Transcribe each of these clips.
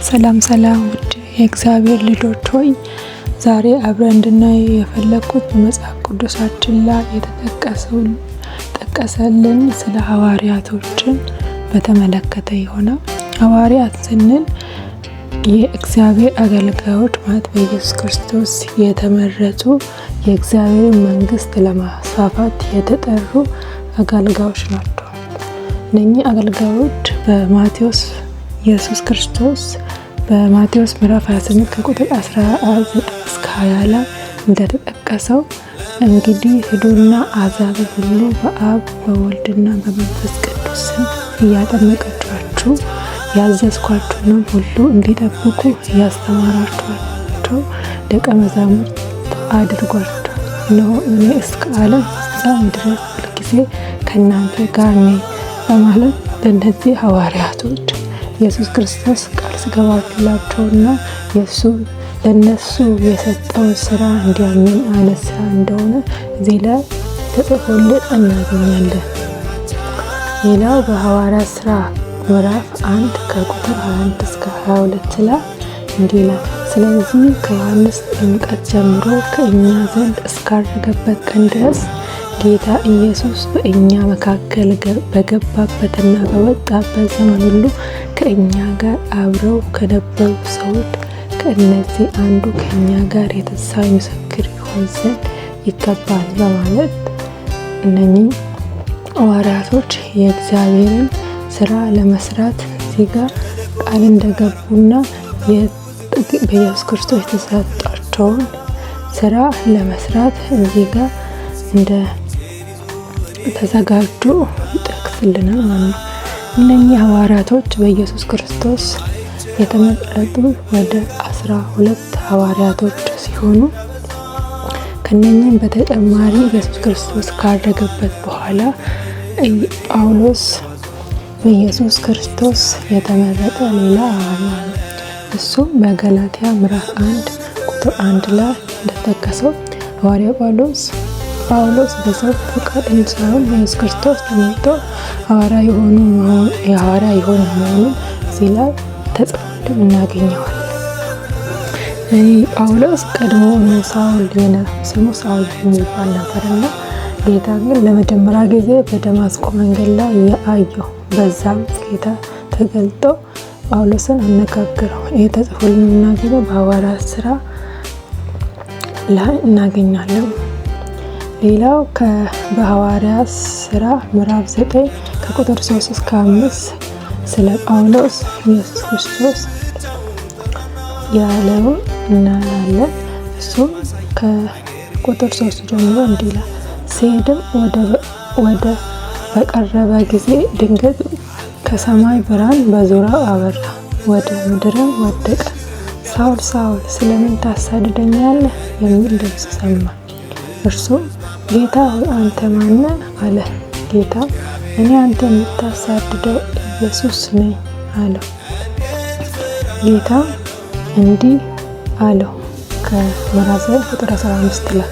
ሰላም ውድ የእግዚአብሔር ልጆች ሆይ፣ ዛሬ አብረን እንድናይ የፈለኩት በመጽሐፍ ቅዱሳችን ላይ የተጠቀሰልን ስለ ሐዋርያቶችን በተመለከተ ይሆናል። ሐዋርያት ስንል የእግዚአብሔር አገልጋዮች ማለት በኢየሱስ ክርስቶስ የተመረጡ የእግዚአብሔር መንግስት ለማስፋፋት የተጠሩ አገልጋዮች ናቸው። እነኚህ አገልጋዮች ኢየሱስ ክርስቶስ በማቴዎስ ምዕራፍ 28 ከቁጥር 19 እስከ 20 ላይ እንደተጠቀሰው እንግዲህ ሂዱና አሕዛብን ሁሉ በአብ በወልድና በመንፈስ ቅዱስ ስም እያጠመቃችኋቸው ያዘዝኳችሁንም ሁሉ እንዲጠብቁ እያስተማራችኋቸው ደቀ መዛሙርት አድርጓቸው። እነሆ እኔ እስከ ዓለም ፍጻሜ ድረስ ሁልጊዜ ከእናንተ ጋር ነኝ በማለት ለእነዚህ ሐዋርያቶች ኢየሱስ ክርስቶስ ቃል ሲገባላቸውና ለእነሱ የሰጠውን ስራ እንዲያምን አይነት ስራ እንደሆነ እዚህ ላይ ተጽፎልን እናገኛለን። ሌላው በሐዋርያት ስራ ምዕራፍ 1 ከቁጥር 21 እስከ 22 ላይ እንዲህ ይላል። ስለዚህ ከዮሐንስ ጥምቀት ጀምሮ ከእኛ ዘንድ እስካረገበት ቀን ድረስ ጌታ ኢየሱስ በእኛ መካከል በገባበትና በወጣበት ዘመን ሁሉ ከእኛ ጋር አብረው ከነበሩ ሰዎች ከእነዚህ አንዱ ከእኛ ጋር የተሳይ ምስክር ይሆን ዘንድ ይገባል በማለት እነኚህ ሐዋርያቶች የእግዚአብሔርን ስራ ለመስራት እዚህ ጋር ቃል እንደገቡና በኢየሱስ ክርስቶስ የተሰጣቸውን ስራ ለመስራት እዚህ ጋር እንደ ተዘጋጁ ይጠቅስልናል ማለት ነው። እነኚህ ሐዋርያቶች በኢየሱስ ክርስቶስ የተመረጡ ወደ 12 ሐዋርያቶች ሲሆኑ ከነኚህም በተጨማሪ ኢየሱስ ክርስቶስ ካረገበት በኋላ ጳውሎስ በኢየሱስ ክርስቶስ የተመረጠ ሌላ ሐዋርያ ነው። እሱም በገላትያ ምዕራፍ 1 ቁጥር 1 ላይ እንደተጠቀሰው ሐዋርያ ጳውሎስ በሰው ፈቃድ ሳይሆን ኢየሱስ ክርስቶስ ተመርጦ ሐዋርያ የሆነ መሆኑን እዚህ ላይ ተጽፎልን እናገኘዋለን። ጳውሎስ ቀድሞ ስሙ ሳውል የሚባል ነበርና ጌታ ግን ለመጀመሪያ ጊዜ በደማስቆ መንገድ ላይ ያየው፣ በዛም ጌታ ተገልጦ ጳውሎስን አነጋገረው። ይህ ተጽፎልን እናገኘው በሐዋርያት ስራ ላይ እናገኛለን። ሌላው በሐዋርያት ስራ ምዕራፍ 9 ከቁጥር 3 እስከ 5 ስለ ጳውሎስ ኢየሱስ ክርስቶስ ያለው እናያለን። እሱም ከቁጥር 3 ጀምሮ እንዲህ ይላል። ሲሄድም ወደ በቀረበ ጊዜ ድንገት ከሰማይ ብርሃን በዙሪያው አበራ፣ ወደ ምድርም ወደቀ። ሳውል ሳውል ስለምን ታሳድደኛለህ የሚል ድምፅ ሰማ። እርሱም ጌታ ሆይ አንተ ማነህ አለ። ጌታ እኔ አንተ የምታሳድደው ኢየሱስ ነኝ አለው። ጌታ እንዲህ አለው ከምዕራፍ 9 ቁጥር 15 ላይ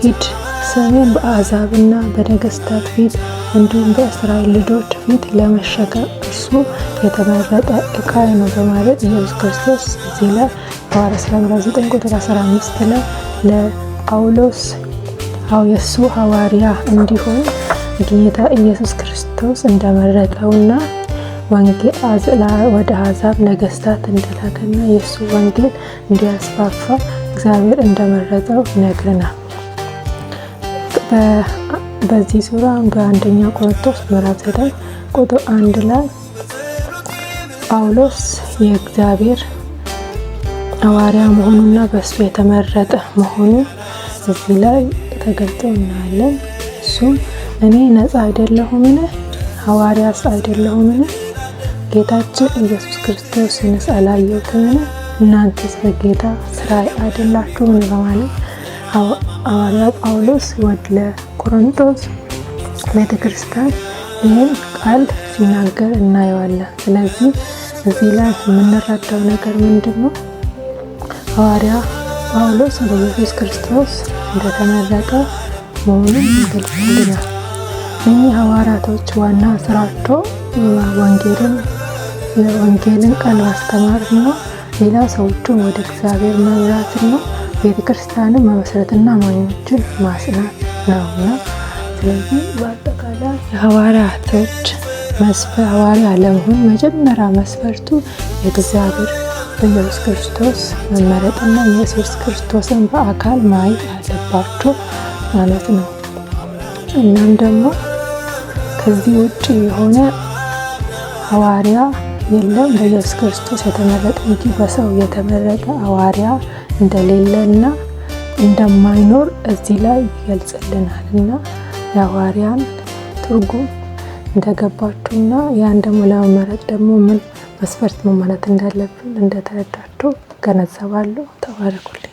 ሂድ፣ ስሜን በአሕዛብና በነገሥታት ፊት እንዲሁም በእስራኤል ልጆች ፊት ለመሸከም እርሱ የተመረጠ ዕቃዬ ነው በማለት ኢየሱስ ክርስቶስ እዚህ ላይ ሐዋርያት ስራ ምዕራፍ 9 ቁጥር 15 ላይ ለጳውሎስ የእሱ ሐዋርያ እንዲሆን ጌታ ኢየሱስ ክርስቶስ እንደመረጠውና ወደ አሕዛብ ነገሥታት እንደላከና የእሱ ወንጌል እንዲያስፋፋ እግዚአብሔር እንደመረጠው ይነግረናል። በዚህ ዙሪያ በአንደኛ ቆሮንቶስ ምዕራፍ 9 ቁጥር 1 ላይ ጳውሎስ የእግዚአብሔር ሐዋርያ መሆኑና በእሱ የተመረጠ መሆኑ እዚህ ላይ ተገልጦ እናያለን። እሱም እኔ ነፃ አይደለሁምን? ሐዋርያስ አይደለሁምን? ጌታችን ኢየሱስ ክርስቶስንስ አላየሁትምን? እናንተስ በጌታ ስራ አይደላችሁምን? በማለት ሐዋርያ ጳውሎስ ወደ ቆሮንቶስ ቤተክርስቲያን ይህን ቃል ሲናገር እናየዋለን። ስለዚህ እዚህ ላይ የምንረዳው ነገር ምንድን ነው? ሐዋርያ ጳውሎስ በኢየሱስ ክርስቶስ እንደተመረጠ መሆኑን ይገልጽልናል። እነዚህ ሐዋርያቶች ዋና ስራቸው የወንጌልን ቃል ማስተማር እና ሌላው ሰዎችን ወደ እግዚአብሔር መምራትና ቤተክርስቲያንን መመስረትና አማኞችን ማጽናት ነውና፣ ስለዚህ በአጠቃላይ የሐዋርያቶች ሐዋርያ ለመሆን መጀመሪያ መስፈርቱ የእግዚአብሔር በኢየሱስ ክርስቶስ መመረጥና ኢየሱስ ክርስቶስን በአካል ማየት አለባቸው ማለት ነው። እናም ደግሞ ከዚህ ውጭ የሆነ ሐዋርያ የለም፣ በኢየሱስ ክርስቶስ የተመረጠ እንጂ በሰው የተመረጠ ሐዋርያ እንደሌለና እንደማይኖር እዚህ ላይ ይገልጽልናልና የሐዋርያን ትርጉም እንደገባችሁና ያን ደግሞ ለመመረጥ ደግሞ ምን መስፈርት መሟላት እንዳለብን እንደተረዳችሁ ገነዘባለሁ። ተባረኩልኝ።